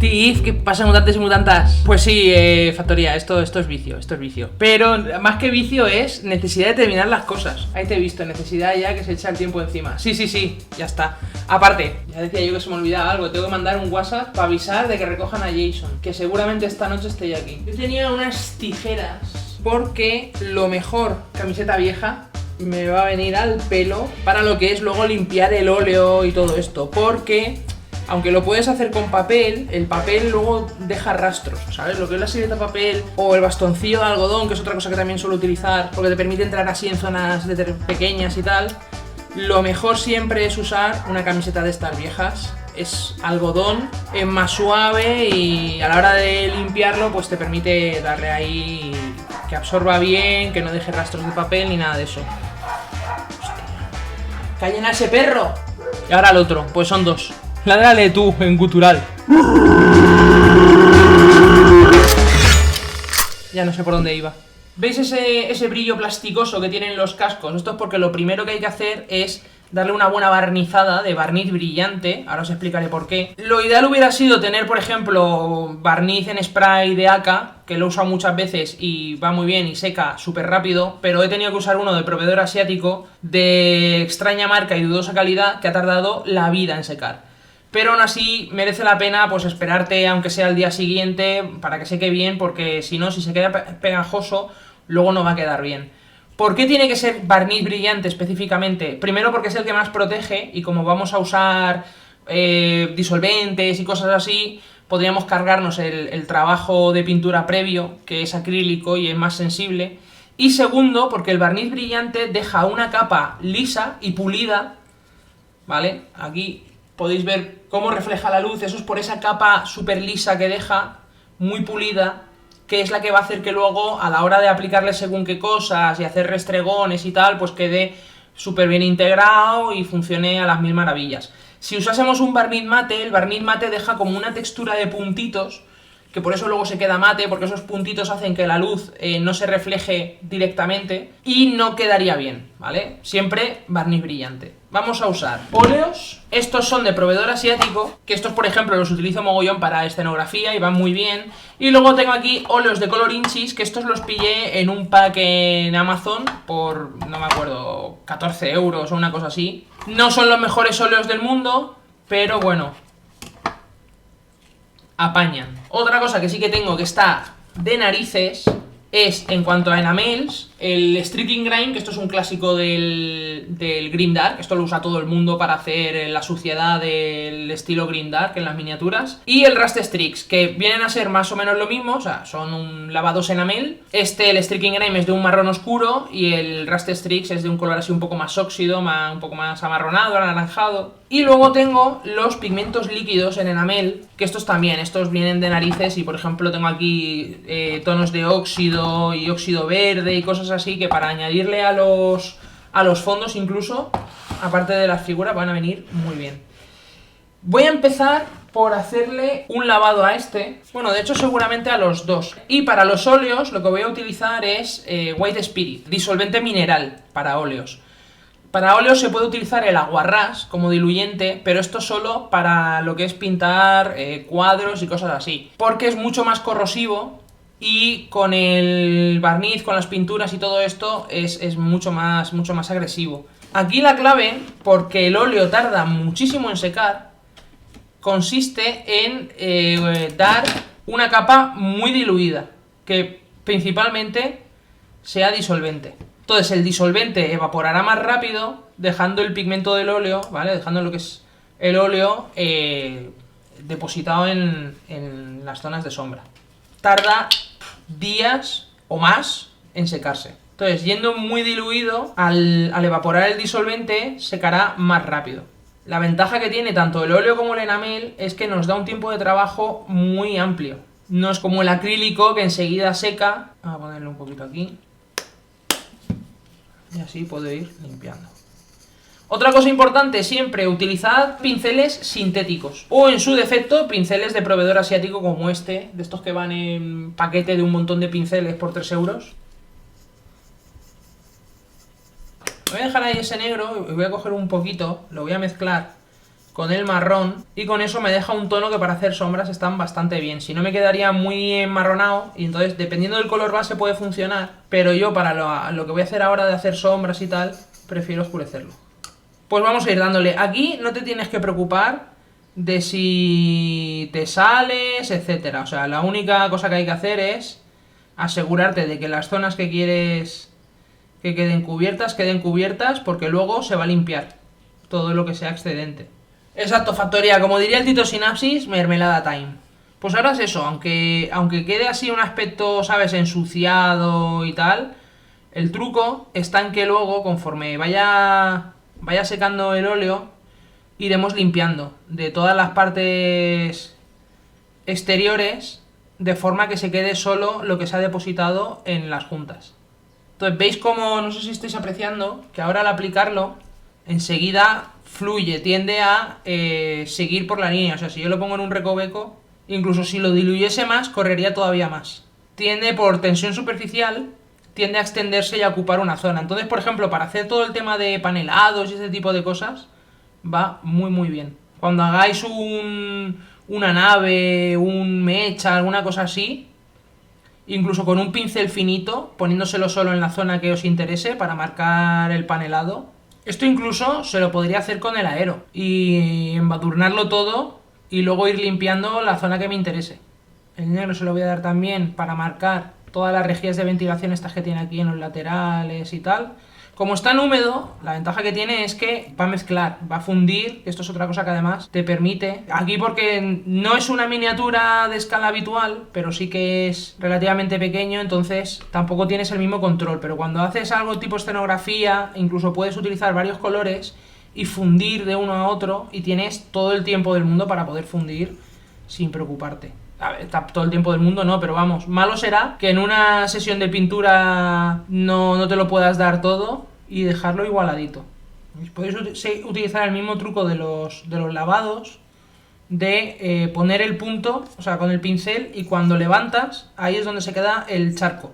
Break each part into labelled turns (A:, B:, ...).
A: Tiff, ¿qué pasa, mutantes y mutantas? Pues sí, Factoría, esto es vicio, Pero más que vicio es necesidad de terminar las cosas. Ahí te he visto, necesidad ya que se echa el tiempo encima. Sí, ya está. Aparte, ya decía yo que se me olvidaba algo, tengo que mandar un WhatsApp para avisar de que recojan a Jason, que seguramente esta noche esté ya aquí. Yo tenía unas tijeras, porque lo mejor, camiseta vieja, me va a venir al pelo para lo que es luego limpiar el óleo y todo esto, porque aunque lo puedes hacer con papel, el papel luego deja rastros, ¿sabes? Lo que es la silleta de papel o el bastoncillo de algodón, que es otra cosa que también suelo utilizar porque te permite entrar así en zonas pequeñas y tal. Lo mejor siempre es usar una camiseta de estas viejas. Es algodón, es más suave y a la hora de limpiarlo pues te permite darle ahí que absorba bien, que no deje rastros de papel ni nada de eso. Hostia. ¡Callen a ese perro! Y ahora el otro, pues son dos. Ládrale tú, en gutural. Ya no sé por dónde iba. ¿Veis ese brillo plasticoso que tienen los cascos? Esto es porque lo primero que hay que hacer es darle una buena barnizada de barniz brillante. Ahora os explicaré por qué. Lo ideal hubiera sido tener, por ejemplo, barniz en spray de Aka, que lo he usado muchas veces y va muy bien y seca súper rápido, pero he tenido que usar uno de proveedor asiático de extraña marca y dudosa calidad que ha tardado la vida en secar. Pero aún así merece la pena pues esperarte aunque sea el día siguiente para que seque bien, porque si no, si se queda pegajoso, luego no va a quedar bien. ¿Por qué tiene que ser barniz brillante específicamente? Primero porque es el que más protege y como vamos a usar disolventes y cosas así, podríamos cargarnos el trabajo de pintura previo, que es acrílico y es más sensible. Y segundo, porque el barniz brillante deja una capa lisa y pulida, ¿vale? Aquí podéis ver cómo refleja la luz, eso es por esa capa súper lisa que deja, muy pulida, que es la que va a hacer que luego, a la hora de aplicarle según qué cosas y hacer restregones y tal, pues quede súper bien integrado y funcione a las mil maravillas. Si usásemos un barniz mate, el barniz mate deja como una textura de puntitos, que por eso luego se queda mate, porque esos puntitos hacen que la luz no se refleje directamente y no quedaría bien, ¿vale? Siempre barniz brillante. Vamos a usar óleos. Estos son de proveedor asiático, que estos, por ejemplo, los utilizo mogollón para escenografía y van muy bien. Y luego tengo aquí óleos de color inchis, que estos los pillé en un pack en Amazon por, no me acuerdo, 14 euros o una cosa así. No son los mejores óleos del mundo, pero bueno, apañan. Otra cosa que sí que tengo que está de narices es, en cuanto a enamels, el Streaking Grime, que esto es un clásico del Grimdark. Esto lo usa todo el mundo para hacer la suciedad del estilo Grimdark en las miniaturas. Y el Rust Strix, que vienen a ser más o menos lo mismo, o sea, son un lavados enamel. El Streaking Grime es de un marrón oscuro y el Rust Strix es de un color así un poco más óxido, un poco más amarronado, anaranjado. Y luego tengo los pigmentos líquidos en enamel, que estos también, estos vienen de narices y por ejemplo tengo aquí tonos de óxido y óxido verde y cosas así que para añadirle a los fondos incluso, aparte de las figuras, van a venir muy bien. Voy a empezar por hacerle un lavado a este, bueno, de hecho seguramente a los dos. Y para los óleos lo que voy a utilizar es White Spirit, disolvente mineral para óleos. Para óleos se puede utilizar el aguarrás como diluyente, pero esto solo para lo que es pintar cuadros y cosas así, porque es mucho más corrosivo y con el barniz, con las pinturas y todo esto es mucho más agresivo. Aquí la clave, porque el óleo tarda muchísimo en secar, consiste en dar una capa muy diluida, que principalmente sea disolvente. Entonces el disolvente evaporará más rápido, dejando el pigmento del óleo, ¿vale? Dejando lo que es el óleo depositado en las zonas de sombra. Tarda días o más en secarse. Entonces, yendo muy diluido, al evaporar el disolvente, secará más rápido. La ventaja que tiene tanto el óleo como el enamel es que nos da un tiempo de trabajo muy amplio. No es como el acrílico que enseguida seca. Vamos a ponerle un poquito aquí. Y así puedo ir limpiando. Otra cosa importante, siempre utilizad pinceles sintéticos. O en su defecto, pinceles de proveedor asiático como este. De estos que van en paquete de un montón de pinceles por 3 euros. Voy a dejar ahí ese negro y voy a coger un poquito. Lo voy a mezclar con el marrón, y con eso me deja un tono que para hacer sombras están bastante bien. Si no, me quedaría muy enmarronado, y entonces dependiendo del color base puede funcionar, pero yo para lo que voy a hacer ahora de hacer sombras y tal, prefiero oscurecerlo. Pues vamos a ir dándole. Aquí no te tienes que preocupar de si te sales, etcétera. O sea, la única cosa que hay que hacer es asegurarte de que las zonas que quieres que queden cubiertas, porque luego se va a limpiar todo lo que sea excedente. Exacto, factoría. Como diría el Tito Sinapsis, mermelada time. Pues ahora es eso, aunque quede así un aspecto, ¿sabes?, ensuciado y tal, el truco está en que luego, conforme vaya secando el óleo, iremos limpiando de todas las partes exteriores, de forma que se quede solo lo que se ha depositado en las juntas. Entonces, veis cómo, no sé si estáis apreciando, que ahora al aplicarlo, enseguida fluye, tiende a seguir por la línea. O sea, si yo lo pongo en un recoveco, incluso si lo diluyese más, correría todavía más. Tiende, por tensión superficial, tiende a extenderse y a ocupar una zona. Entonces, por ejemplo, para hacer todo el tema de panelados y ese tipo de cosas, va muy muy bien. Cuando hagáis una nave, un mecha, alguna cosa así, incluso con un pincel finito, poniéndoselo solo en la zona que os interese para marcar el panelado. Esto incluso se lo podría hacer con el aero y embadurnarlo todo y luego ir limpiando la zona que me interese. El negro se lo voy a dar también para marcar todas las rejillas de ventilación estas que tiene aquí en los laterales y tal. Como está en húmedo, la ventaja que tiene es que va a mezclar, va a fundir, esto es otra cosa que además te permite. Aquí, porque no es una miniatura de escala habitual, pero sí que es relativamente pequeño, entonces tampoco tienes el mismo control. Pero cuando haces algo tipo escenografía, incluso puedes utilizar varios colores y fundir de uno a otro, y tienes todo el tiempo del mundo para poder fundir sin preocuparte. A ver, todo el tiempo del mundo no, pero vamos, malo será que en una sesión de pintura no te lo puedas dar todo y dejarlo igualadito. Podéis utilizar el mismo truco de los lavados, de poner el punto, o sea, con el pincel, y cuando levantas, ahí es donde se queda el charco,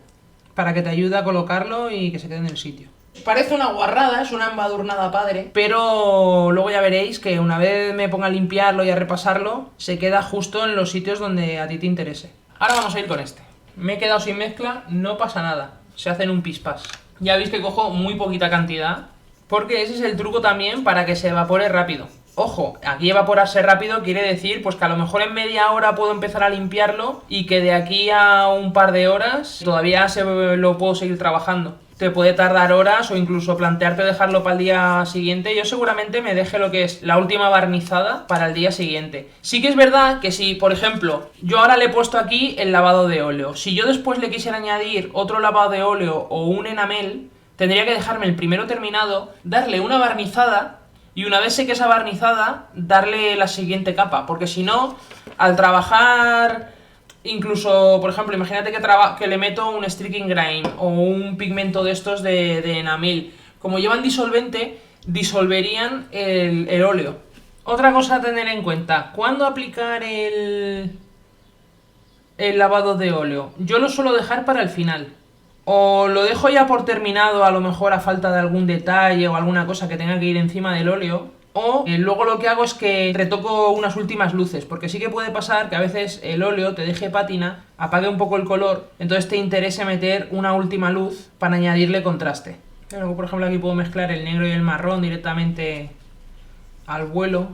A: para que te ayude a colocarlo y que se quede en el sitio. Parece una guarrada, es una embadurnada padre, pero luego ya veréis que una vez me ponga a limpiarlo y a repasarlo, se queda justo en los sitios donde a ti te interese. Ahora vamos a ir con este. Me he quedado sin mezcla, no pasa nada, se hace en un pispás. Ya veis que cojo muy poquita cantidad, porque ese es el truco también para que se evapore rápido. Ojo, aquí evaporarse rápido quiere decir pues que a lo mejor en media hora puedo empezar a limpiarlo y que de aquí a un par de horas todavía lo puedo seguir trabajando. Te puede tardar horas, o incluso plantearte dejarlo para el día siguiente. Yo seguramente me deje lo que es la última barnizada para el día siguiente. Sí que es verdad que si, por ejemplo, yo ahora le he puesto aquí el lavado de óleo, si yo después le quisiera añadir otro lavado de óleo o un enamel, tendría que dejarme el primero terminado, darle una barnizada, y una vez seque esa barnizada, darle la siguiente capa. Porque si no, al trabajar... Incluso, por ejemplo, imagínate que le meto un streaking grain o un pigmento de estos de enamel. Como llevan disolvente, disolverían el óleo. Otra cosa a tener en cuenta: ¿cuándo aplicar el lavado de óleo? Yo lo suelo dejar para el final. O lo dejo ya por terminado, a lo mejor a falta de algún detalle o alguna cosa que tenga que ir encima del óleo. O luego lo que hago es que retoco unas últimas luces, porque sí que puede pasar que a veces el óleo te deje pátina, apague un poco el color, entonces te interese meter una última luz para añadirle contraste. Luego, por ejemplo, aquí puedo mezclar el negro y el marrón directamente al vuelo.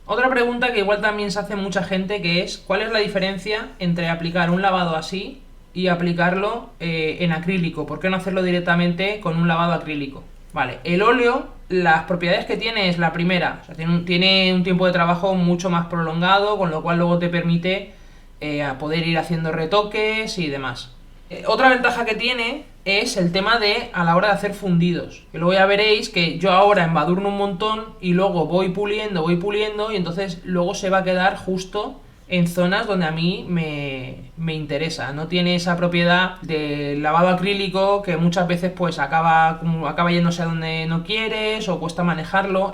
A: Otra pregunta que igual también se hace mucha gente, que es: ¿cuál es la diferencia entre aplicar un lavado así y aplicarlo en acrílico? ¿Por qué no hacerlo directamente con un lavado acrílico? Vale, el óleo, las propiedades que tiene es la primera, o sea, tiene un tiempo de trabajo mucho más prolongado, con lo cual luego te permite poder ir haciendo retoques y demás. Otra ventaja que tiene es el tema de a la hora de hacer fundidos, que luego ya veréis que yo ahora embadurno un montón y luego voy puliendo, y entonces luego se va a quedar justo en zonas donde a mí me interesa. No tiene esa propiedad del lavado acrílico, que muchas veces pues acaba yéndose a donde no quieres o cuesta manejarlo.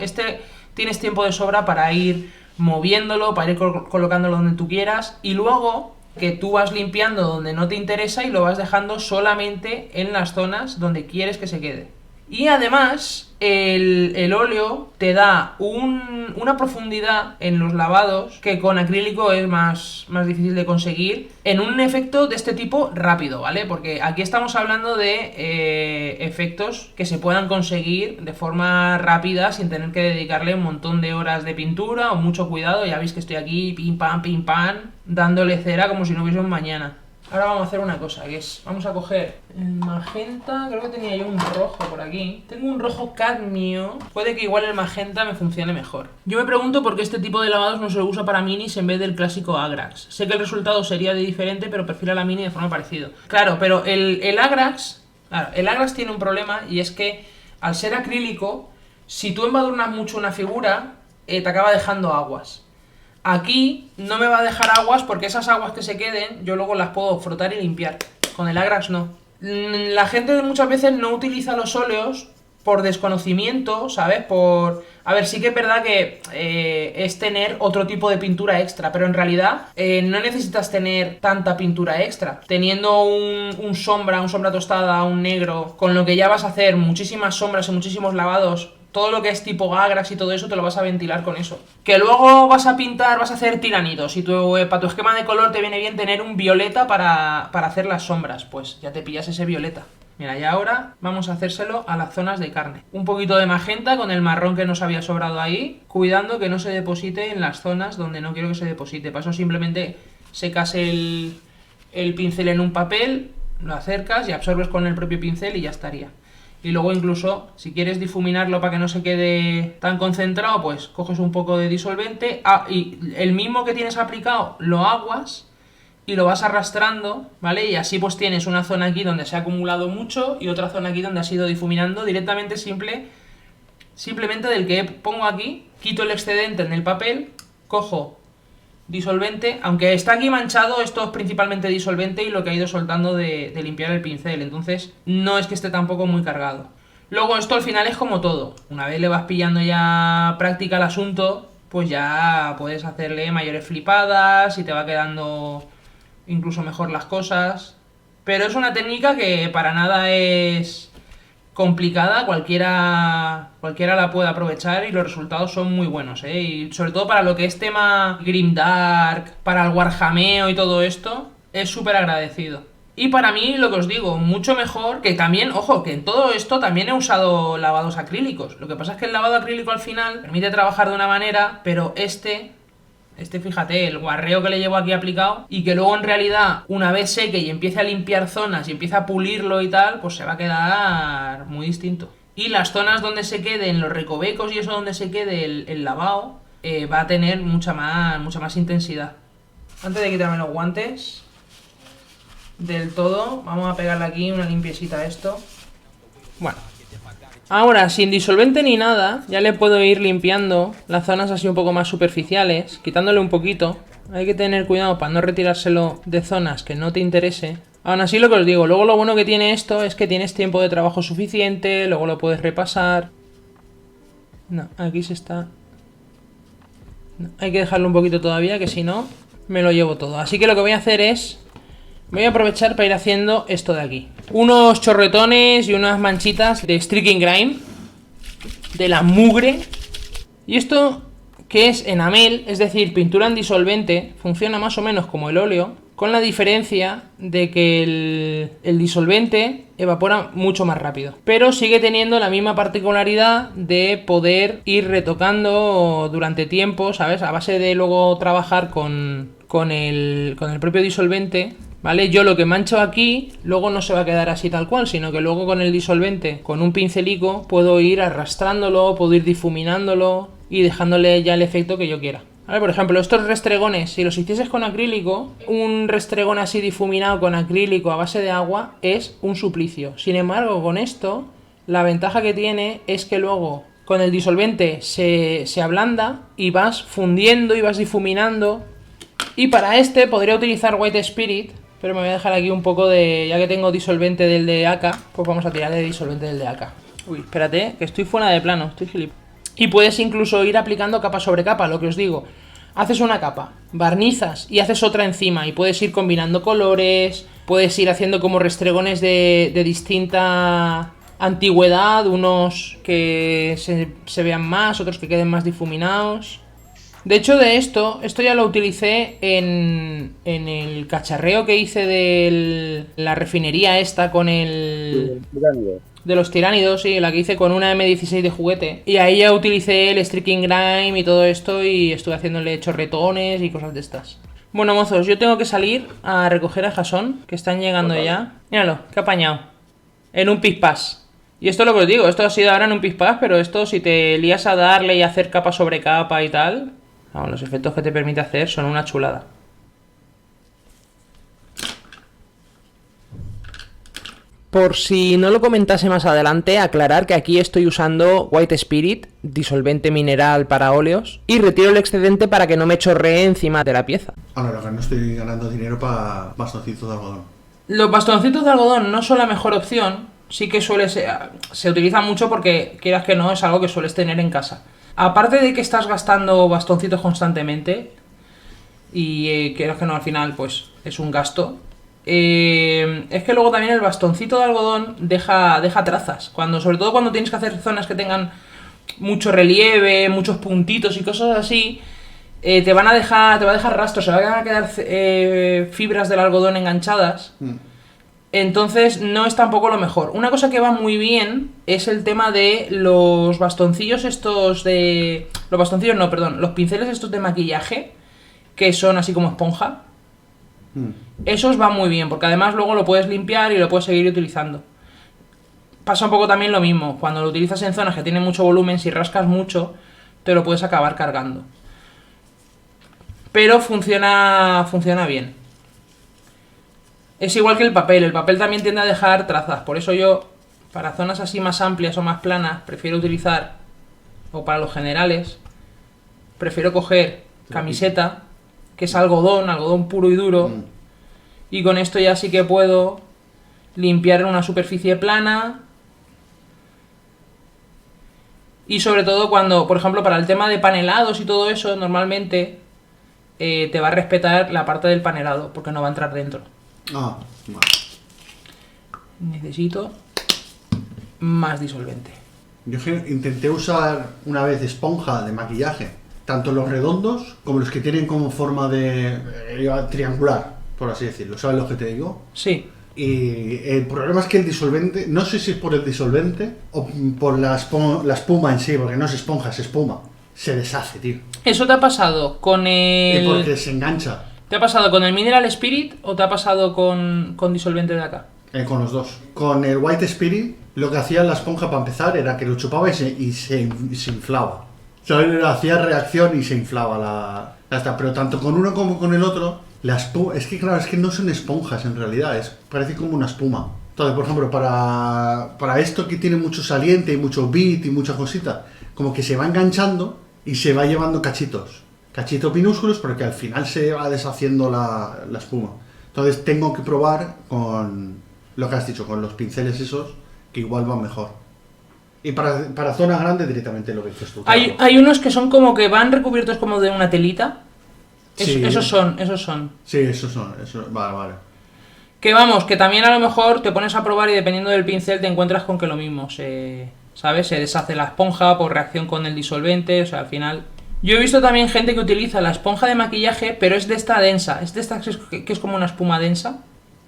A: Tienes tiempo de sobra para ir moviéndolo, para ir colocándolo donde tú quieras, y luego que tú vas limpiando donde no te interesa y lo vas dejando solamente en las zonas donde quieres que se quede. Y además el óleo te da una profundidad en los lavados que con acrílico es más difícil de conseguir en un efecto de este tipo rápido, ¿vale? Porque aquí estamos hablando de efectos que se puedan conseguir de forma rápida sin tener que dedicarle un montón de horas de pintura o mucho cuidado. Ya veis que estoy aquí pim pam, dándole cera como si no hubiese un mañana. Ahora vamos a hacer una cosa, que es, vamos a coger el magenta, creo que tenía yo un rojo por aquí. Tengo un rojo cadmio, puede que igual el magenta me funcione mejor. Yo me pregunto por qué este tipo de lavados no se lo usa para minis en vez del clásico Agrax. Sé que el resultado sería de diferente, pero prefiero a la mini de forma parecida. Claro, pero el Agrax tiene un problema, y es que al ser acrílico, si tú embadurnas mucho una figura, te acaba dejando aguas. Aquí no me va a dejar aguas porque esas aguas que se queden yo luego las puedo frotar y limpiar. Con el Agrax no. La gente muchas veces no utiliza los óleos por desconocimiento, ¿sabes? A ver, sí que es verdad que es tener otro tipo de pintura extra, pero en realidad no necesitas tener tanta pintura extra. Teniendo un sombra tostada, un negro, con lo que ya vas a hacer muchísimas sombras y muchísimos lavados. Todo lo que es tipo Agrax y todo eso te lo vas a ventilar con eso. Que luego vas a pintar, vas a hacer tiranitos y para tu esquema de color te viene bien tener un violeta para hacer las sombras. Pues ya te pillas ese violeta. Mira, y ahora vamos a hacérselo a las zonas de carne. Un poquito de magenta con el marrón que nos había sobrado ahí, cuidando que no se deposite en las zonas donde no quiero que se deposite. Para eso simplemente secas el pincel en un papel, lo acercas y absorbes con el propio pincel y ya estaría. Y luego incluso, si quieres difuminarlo para que no se quede tan concentrado, pues coges un poco de disolvente y el mismo que tienes aplicado lo aguas y lo vas arrastrando, ¿vale? Y así pues tienes una zona aquí donde se ha acumulado mucho y otra zona aquí donde has ido difuminando directamente simplemente del que pongo aquí, quito el excedente en el papel, cojo disolvente, aunque está aquí manchado, esto es principalmente disolvente y lo que ha ido soltando de limpiar el pincel, entonces no es que esté tampoco muy cargado. Luego esto al final es como todo, una vez le vas pillando ya práctica al asunto, pues ya puedes hacerle mayores flipadas y te va quedando incluso mejor las cosas, pero es una técnica que para nada es complicada, cualquiera la puede aprovechar y los resultados son muy buenos, ¿eh? Y sobre todo para lo que es tema grimdark, para el warhameo y todo esto, es súper agradecido. Y para mí, lo que os digo, mucho mejor que también, ojo, que en todo esto también he usado lavados acrílicos. Lo que pasa es que el lavado acrílico al final permite trabajar de una manera, pero este, fíjate, el guarreo que le llevo aquí aplicado y que luego en realidad una vez seque y empiece a limpiar zonas y empiece a pulirlo y tal, pues se va a quedar muy distinto. Y las zonas donde se queden los recovecos y eso donde se quede el lavado va a tener mucha más intensidad. Antes de quitarme los guantes del todo, vamos a pegarle aquí una limpiecita a esto. Bueno. Ahora, sin disolvente ni nada, ya le puedo ir limpiando las zonas así un poco más superficiales, quitándole un poquito. Hay que tener cuidado para no retirárselo de zonas que no te interese. Aún así, lo que os digo, luego lo bueno que tiene esto es que tienes tiempo de trabajo suficiente, luego lo puedes repasar. No, aquí se está... No, hay que dejarlo un poquito todavía, que si no, me lo llevo todo. Así que lo que voy a hacer es... Voy a aprovechar para ir haciendo esto de aquí. Unos chorretones y unas manchitas de streaking grime. De la mugre. Y esto, que es enamel, es decir, pintura en disolvente, funciona más o menos como el óleo, con la diferencia de que el disolvente evapora mucho más rápido. Pero sigue teniendo la misma particularidad de poder ir retocando durante tiempo, ¿sabes? A base de luego trabajar con el propio disolvente, ¿vale? Yo lo que mancho aquí, luego no se va a quedar así tal cual, sino que luego con el disolvente, con un pincelico, puedo ir arrastrándolo, puedo ir difuminándolo y dejándole ya el efecto que yo quiera. ¿Vale? Por ejemplo, estos restregones, si los hicieses con acrílico, un restregón así difuminado con acrílico a base de agua es un suplicio. Sin embargo, con esto, la ventaja que tiene es que luego con el disolvente se ablanda y vas fundiendo y vas difuminando. Y para este podría utilizar White Spirit, pero me voy a dejar aquí un poco de... Ya que tengo disolvente del de AK, pues vamos a tirar de disolvente del de AK. Uy, espérate, que estoy fuera de plano, estoy gilipollas. Y puedes incluso ir aplicando capa sobre capa, lo que os digo. Haces una capa, barnizas y haces otra encima y puedes ir combinando colores, puedes ir haciendo como restregones de distinta antigüedad, unos que se vean más, otros que queden más difuminados. De hecho, de esto ya lo utilicé en el cacharreo que hice de la refinería esta con el... De los tiránidos, sí, la que hice con una M16 de juguete. Y ahí ya utilicé el Streaking Grime y todo esto y estuve haciéndole chorretones y cosas de estas. Bueno, mozos, yo tengo que salir a recoger a Jason, que están llegando ya. Míralo, que apañado. En un pispás. Y esto es lo que os digo, esto ha sido ahora en un pispás, pero esto si te lías a darle y hacer capa sobre capa y tal... Vamos, los efectos que te permite hacer son una chulada. Por si no lo comentase más adelante, aclarar que aquí estoy usando White Spirit, disolvente mineral para óleos, y retiro el excedente para que no me chorree encima de la pieza.
B: Ahora, que no estoy ganando dinero para bastoncitos de algodón.
A: Los bastoncitos de algodón no son la mejor opción, sí que se utiliza mucho porque, quieras que no, es algo que sueles tener en casa. Aparte de que estás gastando bastoncitos constantemente, y quieras que no, al final, pues, es un gasto... es que luego también el bastoncito de algodón deja trazas. Sobre todo cuando tienes que hacer zonas que tengan mucho relieve, muchos puntitos y cosas así, te va a dejar rastros, se van a quedar fibras del algodón enganchadas. Entonces no es tampoco lo mejor. Una cosa que va muy bien es el tema de los bastoncillos estos de... Los bastoncillos no, perdón. Los pinceles estos de maquillaje, que son así como esponja. Esos van muy bien, porque además luego lo puedes limpiar y lo puedes seguir utilizando. Pasa un poco también lo mismo. Cuando lo utilizas en zonas que tienen mucho volumen, si rascas mucho, te lo puedes acabar cargando. Pero funciona bien. Es igual que el papel también tiende a dejar trazas, por eso yo, para zonas así más amplias o más planas, prefiero utilizar, o para los generales, prefiero coger camiseta, que es algodón puro y duro, y con esto ya sí que puedo limpiar en una superficie plana, y sobre todo cuando, por ejemplo, para el tema de panelados y todo eso, normalmente te va a respetar la parte del panelado, porque no va a entrar dentro.
B: Ah, vale.
A: Necesito más disolvente.
B: Yo intenté usar una vez esponja de maquillaje, tanto los redondos como los que tienen como forma de triangular, por así decirlo. ¿Sabes lo que te digo?
A: Sí.
B: Y el problema es que el disolvente, no sé si es por el disolvente o por la espuma en sí, porque no es esponja, es espuma. Se deshace, tío.
A: ¿Eso te ha pasado con el...?
B: Y porque se engancha.
A: ¿Te ha pasado con el Mineral Spirit o te ha pasado con disolvente de acá?
B: Con los dos. Con el White Spirit, lo que hacía la esponja para empezar era que lo chupaba y se inflaba. ¿Sabes? Hacía reacción y se inflaba pero tanto con uno como con el otro, la espuma... Es que claro, es que no son esponjas en realidad, parece como una espuma. Entonces, por ejemplo, para esto que tiene mucho saliente y mucho bit y mucha cosita, como que se va enganchando y se va llevando cachitos minúsculos, porque al final se va deshaciendo la espuma. Entonces tengo que probar con lo que has dicho, con los pinceles esos, que igual van mejor. Y para zona grande directamente lo que dices tú.
A: Hay unos que son como que van recubiertos como de una telita.
B: Sí.
A: Esos son.
B: Sí, esos son. Vale.
A: Que vamos, que también a lo mejor te pones a probar y dependiendo del pincel te encuentras con que lo mismo. ¿Sabes? Se deshace la esponja por reacción con el disolvente, o sea, al final... Yo he visto también gente que utiliza la esponja de maquillaje, pero es de esta densa, es de esta que es como una espuma densa.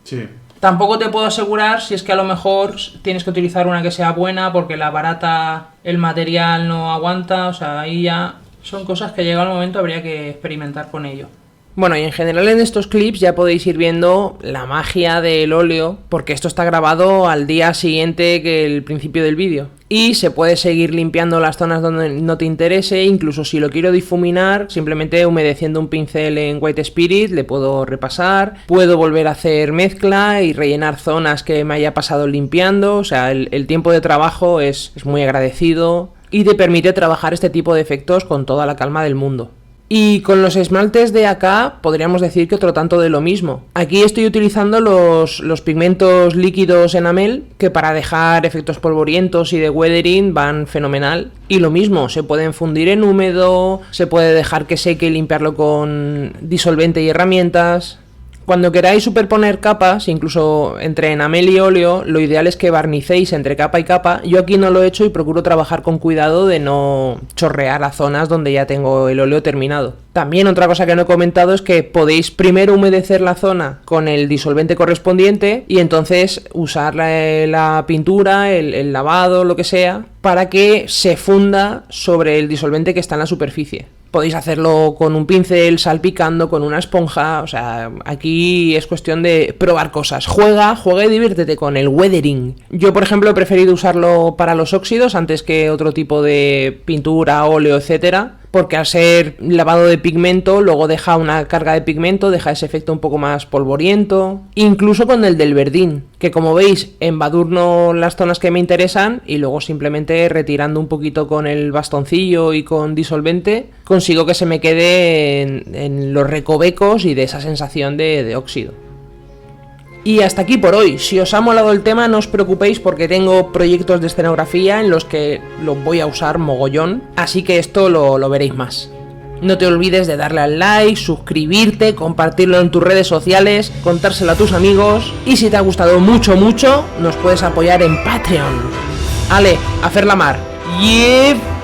B: Sí.
A: Tampoco te puedo asegurar si es que a lo mejor tienes que utilizar una que sea buena porque la barata, el material no aguanta, o sea, ahí ya son cosas que llega el momento habría que experimentar con ello. Bueno, y en general en estos clips ya podéis ir viendo la magia del óleo, porque esto está grabado al día siguiente que el principio del vídeo. Y se puede seguir limpiando las zonas donde no te interese, incluso si lo quiero difuminar, simplemente humedeciendo un pincel en White Spirit, le puedo repasar, puedo volver a hacer mezcla y rellenar zonas que me haya pasado limpiando, o sea, el tiempo de trabajo es muy agradecido y te permite trabajar este tipo de efectos con toda la calma del mundo. Y con los esmaltes de acá podríamos decir que otro tanto de lo mismo. Aquí estoy utilizando los pigmentos líquidos enamel, que para dejar efectos polvorientos y de weathering van fenomenal. Y lo mismo, se pueden fundir en húmedo, se puede dejar que seque y limpiarlo con disolvente y herramientas. Cuando queráis superponer capas, incluso entre enamel y óleo, lo ideal es que barnicéis entre capa y capa. Yo aquí no lo he hecho y procuro trabajar con cuidado de no chorrear a zonas donde ya tengo el óleo terminado. También otra cosa que no he comentado es que podéis primero humedecer la zona con el disolvente correspondiente y entonces usar la pintura, el lavado, lo que sea, para que se funda sobre el disolvente que está en la superficie. Podéis hacerlo con un pincel, salpicando, con una esponja, o sea, aquí es cuestión de probar cosas. Juega y diviértete con el weathering. Yo, por ejemplo, he preferido usarlo para los óxidos antes que otro tipo de pintura, óleo, etcétera, porque al ser lavado de pigmento, luego deja una carga de pigmento, deja ese efecto un poco más polvoriento. Incluso con el del verdín, que como veis, embadurno las zonas que me interesan y luego simplemente retirando un poquito con el bastoncillo y con disolvente, consigo que se me quede en los recovecos y de esa sensación de óxido. Y hasta aquí por hoy. Si os ha molado el tema, no os preocupéis porque tengo proyectos de escenografía en los que lo voy a usar mogollón, así que esto lo veréis más. No te olvides de darle al like, suscribirte, compartirlo en tus redes sociales, contárselo a tus amigos y si te ha gustado mucho, nos puedes apoyar en Patreon. Ale, a fer la mar. ¡Yep!